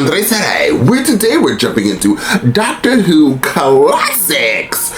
Andres Saray, where today we're jumping into Doctor Who classics.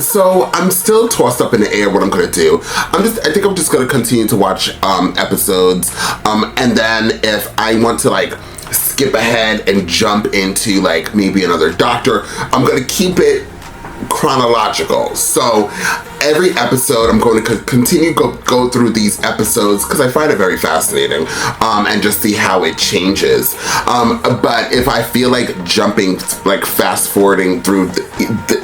So I'm still tossed up in the air what I'm gonna do. I think I'm just gonna continue to watch episodes, and then if I want to like skip ahead and jump into like maybe another Doctor, I'm gonna keep it chronological. So every episode I'm going to continue go through these episodes because I find it very fascinating, and just see how it changes. But if I feel like jumping, like fast forwarding through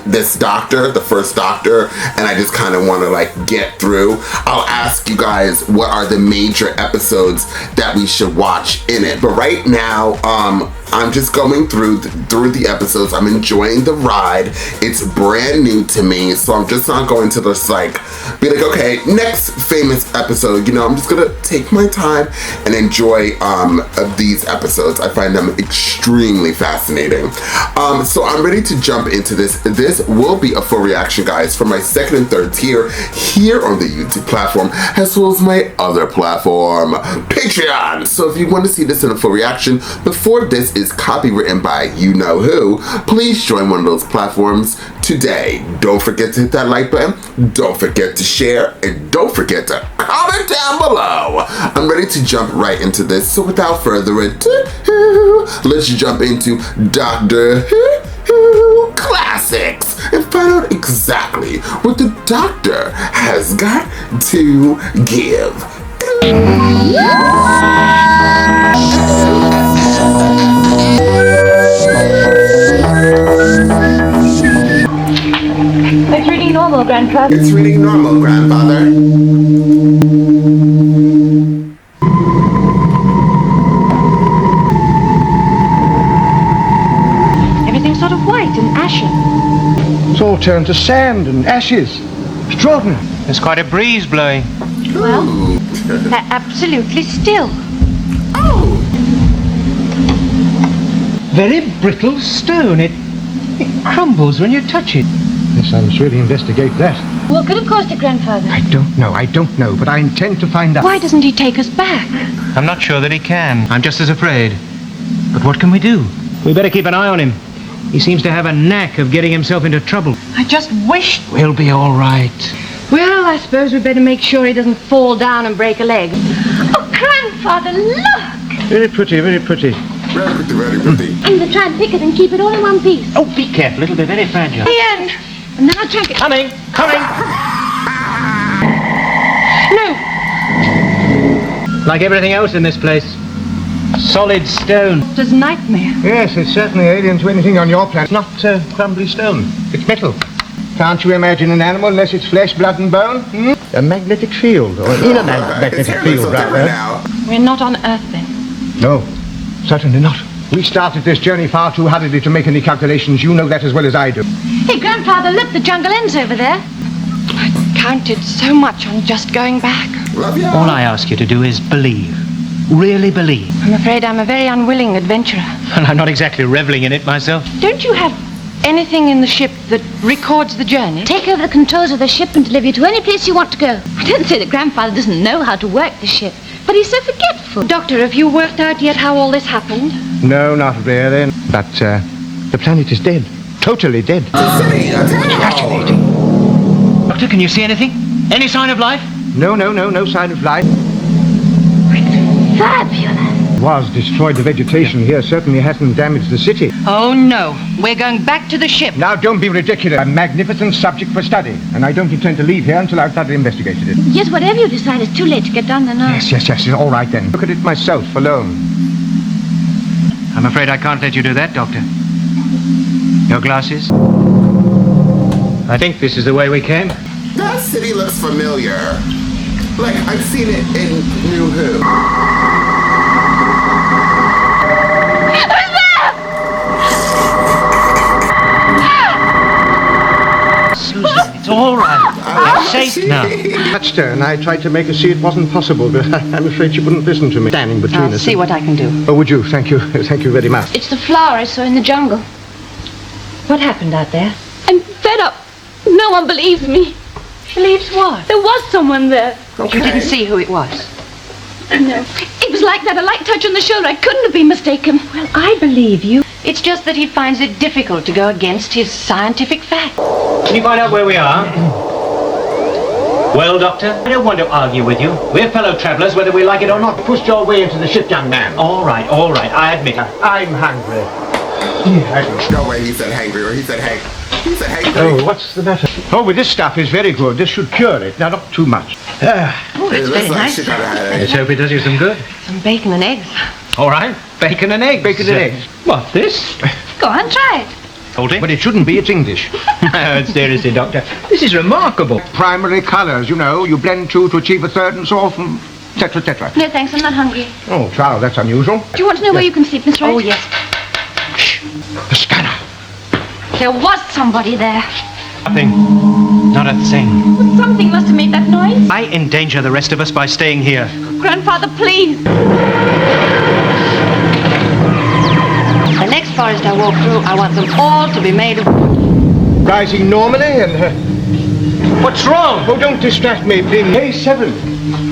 this Doctor, the first Doctor, and I just kind of want to like get through, I'll ask you guys what are the major episodes that we should watch in it. But right now, I'm just going through the episodes. I'm enjoying the ride. It's brand new to me, so I'm just not going to just like be like, okay, next famous episode. You know, I'm just gonna take my time and enjoy these episodes. I find them extremely fascinating. So I'm ready to jump into this. This will be a full reaction, guys, for my second and third tier here on the YouTube platform, as well as my other platform, Patreon. So if you want to see this in a full reaction before this is copywritten by you know who, please join one of those platforms today. Don't forget to hit that like button, don't forget to share, and don't forget to comment down below. I'm ready to jump right into this, so without further ado, let's jump into Doctor Who classics and find out exactly what the Doctor has got to give. It's reading normal, Grandfather. It's reading normal, Grandfather. Everything's sort of white and ashen. It's all turned to sand and ashes. Extraordinary. There's quite a breeze blowing. Well, they're absolutely still. Oh! Very brittle stone. It crumbles when you touch it. Yes, I must really investigate that. What could have caused it, Grandfather? I don't know, but I intend to find out. Why doesn't he take us back? I'm not sure that he can. I'm just as afraid. But what can we do? We better keep an eye on him. He seems to have a knack of getting himself into trouble. I just wished... We'll be all right. Well, I suppose we'd better make sure he doesn't fall down and break a leg. Oh, Grandfather, look! Very pretty, very pretty. Very pretty, very pretty. I'm going to try and pick it and keep it all in one piece. Oh, be careful. It'll be very fragile. The end. And then I'll check it. Coming! Coming! No, Like everything else in this place. Solid stone. it was a nightmare. Yes, it's certainly alien to anything on your planet. Not crumbly stone. It's metal. Can't you imagine an animal unless it's flesh, blood and bone? A magnetic field, or in a magnetic field, rather. Now. We're not on Earth then. No, certainly not. We started this journey far too hurriedly to make any calculations. You know that as well as I do. Hey, Grandfather, look, the jungle ends over there. I counted so much on just going back. Love ya. All I ask you to do is believe. Really believe. I'm afraid I'm a very unwilling adventurer. And I'm not exactly reveling in it myself. Don't you have anything in the ship that records the journey? Take over the controls of the ship and deliver you to any place you want to go. I don't say that Grandfather doesn't know how to work the ship, but he's so forgetful. Doctor, have you worked out yet how all this happened? No, not really. But the planet is dead. Totally dead. Fascinating. Doctor, can you see anything? Any sign of life? No sign of life. Fabulous. Was destroyed the vegetation here, certainly hasn't damaged the city. Oh, no. We're going back to the ship. Now, don't be ridiculous. A magnificent subject for study, and I don't intend to leave here until I've thoroughly investigated it. Yes, whatever you decide, it's too late to get down there now. Yes, all right then. Look at it myself, alone. I'm afraid I can't let you do that, Doctor. Your glasses? I think this is the way we came. That city looks familiar. Like, I've seen it in New Who. Susan, it's all right. You're safe now. Touched her, and I tried to make her see it wasn't possible, but I'm afraid she wouldn't listen to me. Standing between I'll us. see what I can do. Oh, would you? Thank you. Thank you very much. It's the flower I saw in the jungle. What happened out there? I'm fed up. No one believes me. Believes what? There was someone there. But you didn't see who it was? No. It was like that, a light touch on the shoulder. I couldn't have been mistaken. Well, I believe you. It's just that he finds it difficult to go against his scientific facts. Can you find out where we are? Well, Doctor, I don't want to argue with you. We're fellow travellers, whether we like it or not. Pushed your way into the ship, young man. All right, I admit it. I'm hungry. No way he said hangry, or he said hang. He said hangry. Oh, what's the matter? Oh, well, this stuff is very good. This should cure it. Now, not too much. Oh, it's very nice. She got a headache. Let's hope it does you some good. Some bacon and eggs. All right, bacon and eggs. Bacon and eggs. What, this? Go on, try it. Hold it. But it shouldn't be. It's English. Seriously, Doctor, this is remarkable. Primary colours, you know. You blend two to achieve a third and so on, etc., etc. No, thanks, I'm not hungry. Oh, child, that's unusual. Do you want to know where you can sleep, Miss Wright? Oh, yes. The scanner. There was somebody there. Nothing. Not a thing. Something must have made that noise. I endanger the rest of us by staying here. Grandfather, please. The next forest I walk through, I want them all to be made of wood. Rising normally and... What's wrong? Oh, don't distract me, please. A7.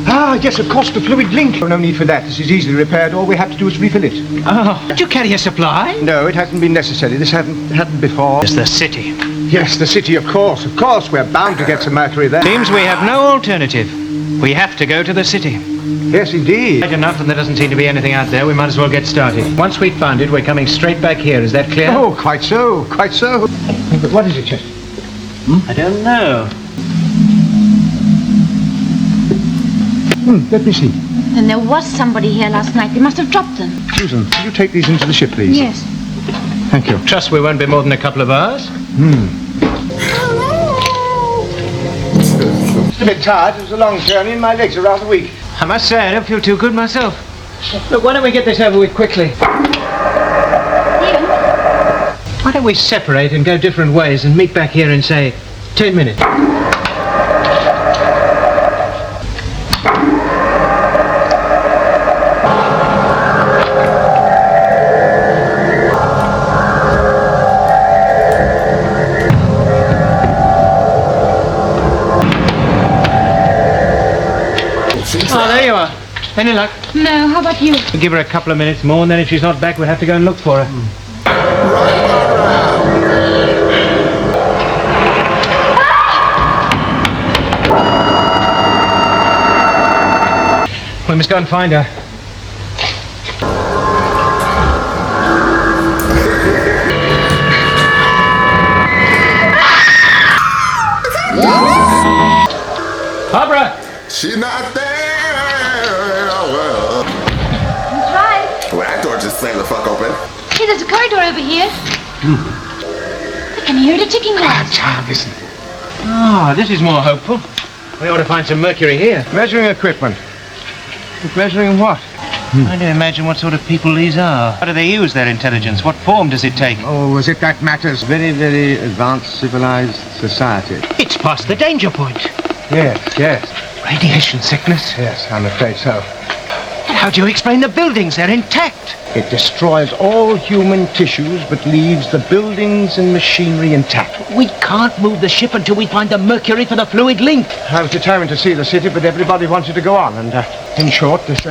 Ah, yes, of course, the fluid link. Oh, no need for that. This is easily repaired. All we have to do is refill it. Oh, did you carry a supply? No, it hasn't been necessary. This hadn't before. It's the city. Yes, the city, of course. Of course, we're bound to get some mercury there. Seems we have no alternative. We have to go to the city. Yes, indeed. Right enough, and there doesn't seem to be anything out there. We might as well get started. Once we've found it, we're coming straight back here. Is that clear? Oh, quite so, quite so. But what is it, Chester? I don't know. Let me see. Then there was somebody here last night. They must have dropped them. Susan, will you take these into the ship, please? Yes. Thank you. Trust we won't be more than a couple of hours. Just a bit tired. It was a long journey and my legs are rather weak. I must say, I don't feel too good myself. Look, why don't we get this over with quickly? Why don't we separate and go different ways and meet back here in, say, 10 minutes? Oh, there you are. Any luck? No, how about you? We'll give her a couple of minutes more, and then if she's not back, we'll have to go and look for her. We must go and find her. Barbara! She's not there. That's right. Well, that door just slammed the fuck open. Hey, there's a corridor over here. I can hear the ticking clock. Child, listen. Ah, this is more hopeful. We ought to find some mercury here. Measuring equipment. Measuring what? I do imagine what sort of people these are. How do they use their intelligence? What form does it take? Oh, as if that matters. Very, very advanced civilized society. It's past the danger point. Yes, yes. Radiation sickness. Yes, I'm afraid so. But how do you explain the buildings? They're intact. It destroys all human tissues but leaves the buildings and machinery intact. We can't move the ship until we find the mercury for the fluid link. I was determined to see the city, but everybody wanted to go on, and in short, there's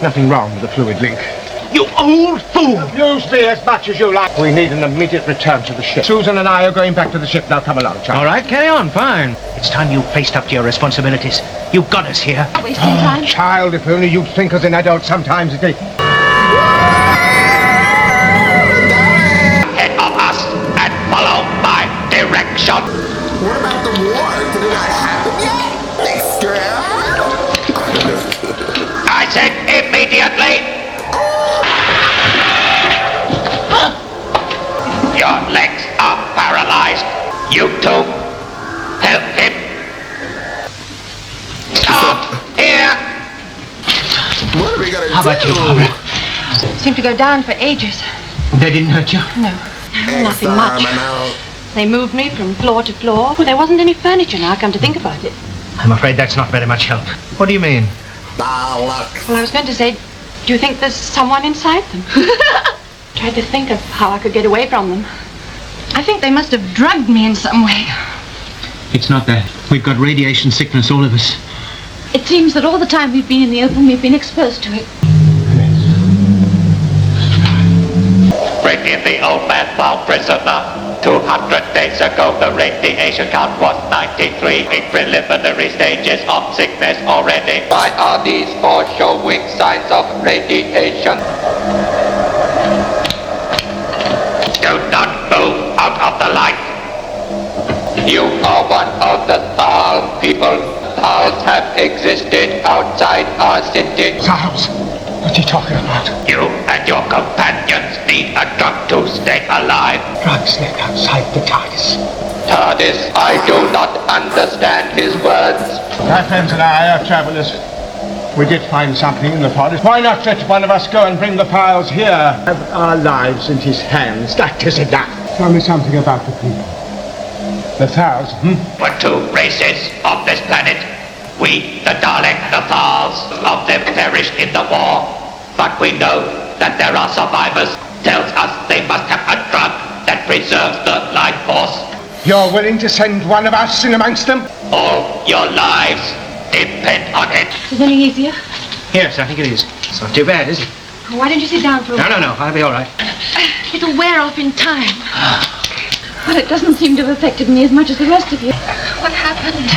nothing wrong with the fluid link. You old fool! Use me as much as you like. We need an immediate return to the ship. Susan and I are going back to the ship. Now come along, child. All right, carry on, fine. It's time you faced up to your responsibilities. You got us here. Wasting time. Child, if only you'd think as an adult sometimes. Ahead of us and follow my direction. What about the war? Did it not happen yet? They scared? I said immediately. Your legs are paralyzed. You two, help him. Stop here. What are we gonna How about you, Barbara? Seemed to go down for ages. They didn't hurt you? No, nothing much. Exterminate. They moved me from floor to floor. Well, there wasn't any furniture now, come to think about it. I'm afraid that's not very much help. What do you mean? Daleks. Well, I was going to say, do you think there's someone inside them? Tried to think of how I could get away from them. I think they must have drugged me in some way. It's not that. We've got radiation sickness, all of us. It seems that all the time we've been in the open, we've been exposed to it. Bring in the old man found prisoner. 200 days ago, the radiation count was 93 in preliminary stages of sickness already. Why are these four showing signs of radiation? Do not move out of the light. You are one of the Thal people. Thals have existed outside our city. Thals? What are you talking about? You and your companions need a drug to stay alive. Drugs left outside the TARDIS. TARDIS, I do not understand his words. My friends and I are travelers. We did find something in the forest. Why not let one of us go and bring the files here? Have our lives in his hands. That is enough. Tell me something about the people. The Thals, We're two races on this planet. We, the Daleks, the Thals, of them perished in the war. But we know that there are survivors. Tells us they must have a drug that preserves the life force. You're willing to send one of us in amongst them? All your lives depend on it. Is it any easier? Yes, I think it is. It's not too bad, is it? Why don't you sit down for a while? No, I'll be all right. It'll wear off in time. Well, it doesn't seem to have affected me as much as the rest of you. What happened?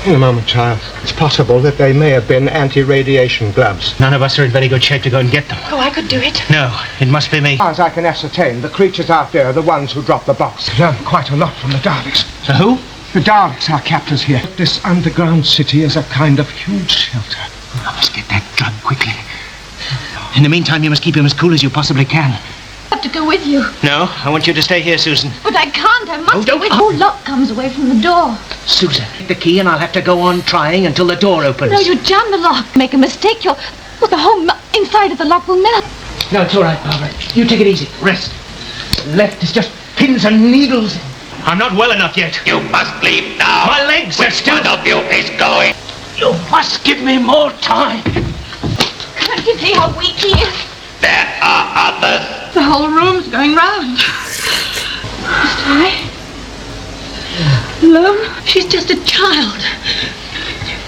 In a moment, child. It's possible that they may have been anti-radiation gloves. None of us are in very good shape to go and get them. Oh, I could do it. No, it must be me. As far as I can ascertain, the creatures out there are the ones who dropped the box. They learned quite a lot from the Daleks. So who? The Daleks are captors here. This underground city is a kind of huge shelter. I must get that drug quickly. In the meantime, you must keep him as cool as you possibly can. I have to go with you. No, I want you to stay here, Susan. But I can't. I must don't- go with you. The lock comes away from the door. Susan, take the key and I'll have to go on trying until the door opens. No, you jam the lock. Make a mistake, the whole inside of the lock will melt. No, it's all right, Barbara. You take it easy. Rest. Left is just pins and needles. I'm not well enough yet. You must leave now. My legs are Which still... one of you is going? You must give me more time. Can't you see how weak he is? There are others. The whole room's going round. Must I? Alone? She's just a child.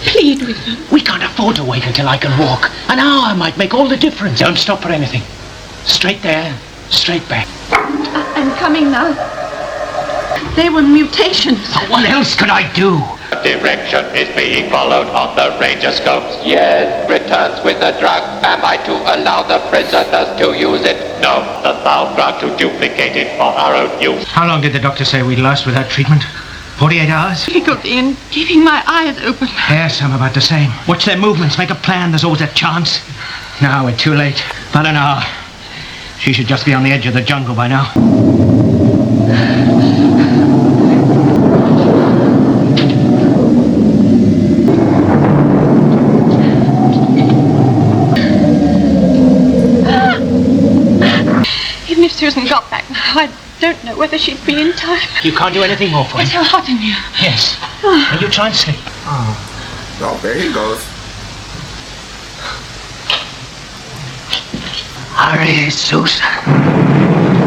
Plead with her. We can't afford to wait until I can walk. An hour might make all the difference. Don't stop for anything. Straight there, straight back. I'm coming now. They were mutations. What else could I do? Direction is being followed on the radioscopes. Yes, returns with the drug. Am I to allow the prisoners to use it? No, the Thal drug to duplicate it for our own use. How long did the doctor say we'd last without treatment? 48 hours? Difficulty in keeping my eyes open. Yes, I'm about the same. Watch their movements, make a plan, there's always a chance. Now we're too late. About an hour. She should just be on the edge of the jungle by now. Even if Susan got back now, I don't know whether she'd be in time. You can't do anything more for It's him. so hot in here. Yes. Now you try and sleep. Oh, there he goes. Hurry, Susan.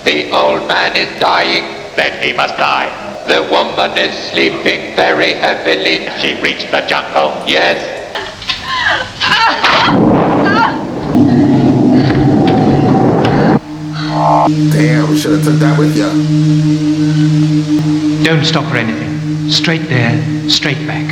The old man is dying. Then he must die. The woman is sleeping very heavily. She reached the jungle. Yes. Damn, should have took that with ya. Don't stop for anything. Straight there, straight back.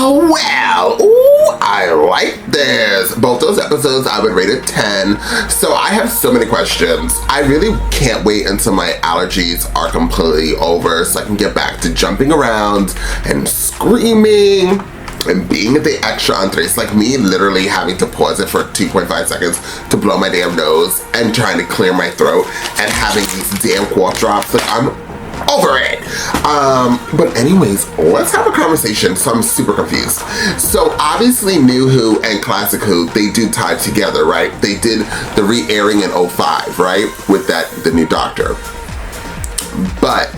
Well, ooh, I like this. Both those episodes I would rate it 10. So I have so many questions. I really can't wait until my allergies are completely over so I can get back to jumping around and screaming and being the extra entres, like me literally having to pause it for 2.5 seconds to blow my damn nose and trying to clear my throat and having these damn cough drops. Like, I'm over it. But anyways, let's have a conversation. So I'm super confused. So obviously New Who and Classic Who, they do tie together, right? They did the re-airing in 05, right? With the new Doctor. But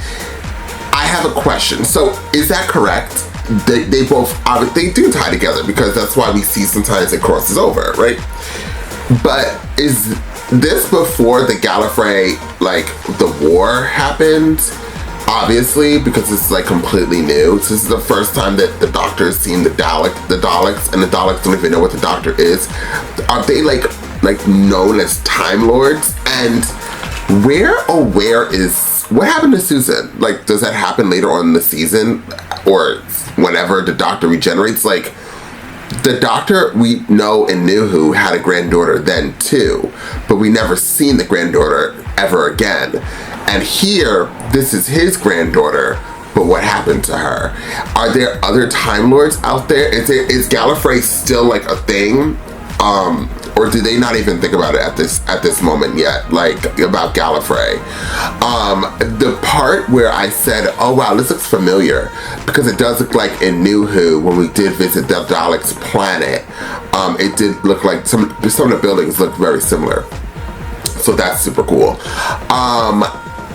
I have a question. So is that correct? They both, they do tie together because that's why we see sometimes it crosses over, right? But is this before the Gallifrey, like, the war happened? obviously, because this is like completely new. So this is the first time that the Doctor has seen the Daleks, and the Daleks don't even know what the Doctor is. Are they like known as Time Lords? And where is what happened to Susan? Like, does that happen later on in the season, or whenever the Doctor regenerates? Like, the Doctor we know and knew who had a granddaughter then too, but we never seen the granddaughter ever again. And here, this is his granddaughter, but what happened to her? Are there other Time Lords out there? Is Gallifrey still like a thing? Or do they not even think about it at this moment yet, like about Gallifrey? The part where I said, oh wow, this looks familiar, because it does look like in New Who, when we did visit the Daleks planet, it did look like some of the buildings looked very similar. So that's super cool.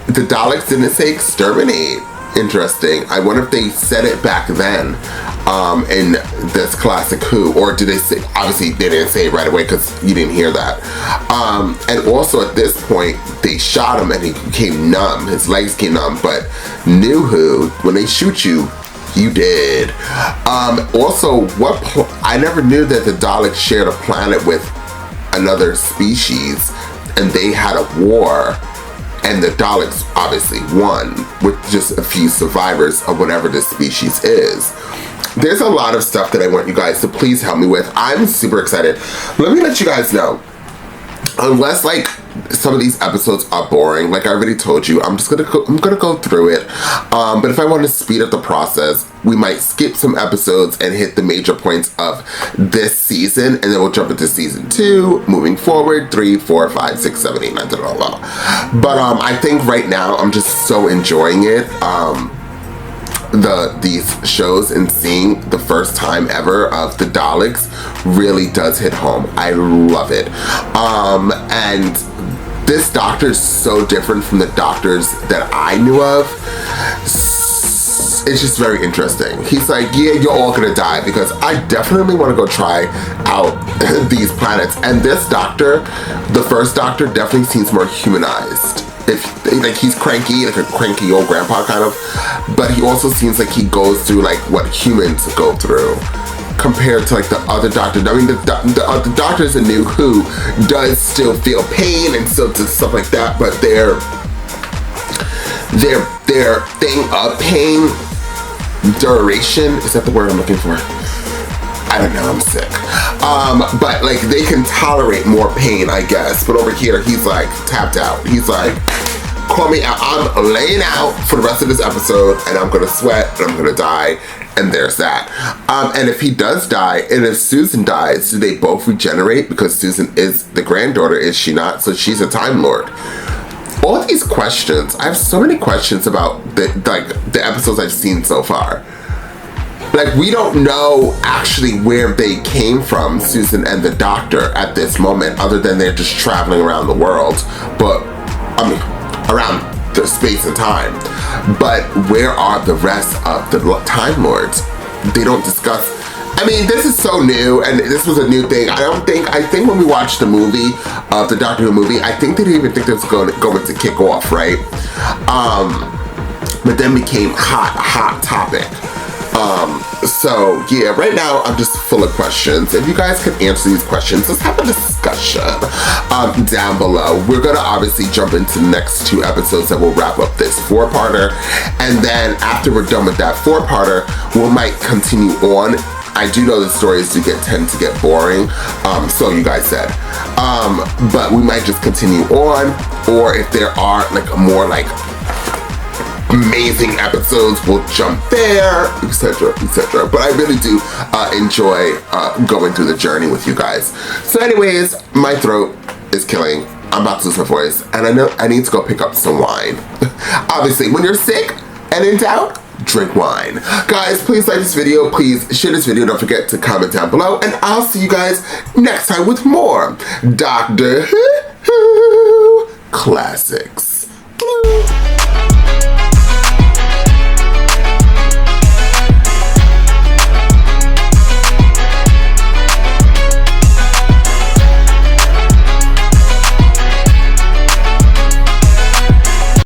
The Daleks didn't say exterminate. Interesting. I wonder if they said it back then in this classic Who, or did they say, obviously they didn't say it right away because you didn't hear that. And also at this point, they shot him and he became numb. His legs became numb, but New Who, when they shoot you, you did. Also, I never knew that the Daleks shared a planet with another species and they had a war. And the Daleks obviously won with just a few survivors of whatever this species is. There's a lot of stuff that I want you guys to please help me with. I'm super excited. Let me let you guys know, unless like some of these episodes are boring, like I already told you, I'm gonna go through it. But if I want to speed up the process, we might skip some episodes and hit the major points of this season, and then we'll jump into season 2, moving forward, 3, 4, 5, 6, 7, 8, 9, 10, 11. But I think right now I'm just so enjoying it. These shows, and seeing the first time ever of the Daleks really does hit home. I love it. And this Doctor is so different from the Doctors that I knew of. It's just very interesting. He's like, yeah, you're all gonna die, because I definitely want to go try out these planets. And this Doctor, the first Doctor, definitely seems more humanized. Like, he's cranky, like a cranky old grandpa kind of, but he also seems like he goes through like what humans go through, compared to like the other Doctor. I mean, the Doctors in New Who does still feel pain and still do stuff like that, but their thing of pain duration, is that the word I'm looking for? I don't know, I'm sick. But like, they can tolerate more pain, I guess. But over here, he's like tapped out. He's like, call me out. I'm laying out for the rest of this episode, and I'm gonna sweat, and I'm gonna die, and there's that. And if he does die, and if Susan dies, do they both regenerate? Because Susan is the granddaughter, is she not? So she's a Time Lord. All these questions, I have so many questions about the episodes I've seen so far. Like, we don't know actually where they came from, Susan and the Doctor, at this moment, other than they're just traveling around the world, but, I mean, around the space and time. But where are the rest of the Time Lords? They don't discuss. I mean, this is so new, and this was a new thing. I think when we watched the movie, the Doctor Who movie, I think they didn't even think this was going to kick off, right? But then became hot topic. So yeah, right now I'm just full of questions. If you guys can answer these questions, let's have a discussion down below. We're gonna obviously jump into the next 2 episodes that will wrap up this 4-parter, and then after we're done with that 4-parter, we might continue on. I do know the stories tend to get boring, so you guys said. But we might just continue on, or if there are like more like amazing episodes, we'll jump there, etc., etc. But I really do enjoy going through the journey with you guys. So anyways, my throat is killing. I'm about to lose my voice, and I know I need to go pick up some wine. Obviously, when you're sick and in doubt, drink wine. Guys, please like this video, please share this video, don't forget to comment down below, and I'll see you guys next time with more Doctor Who classics.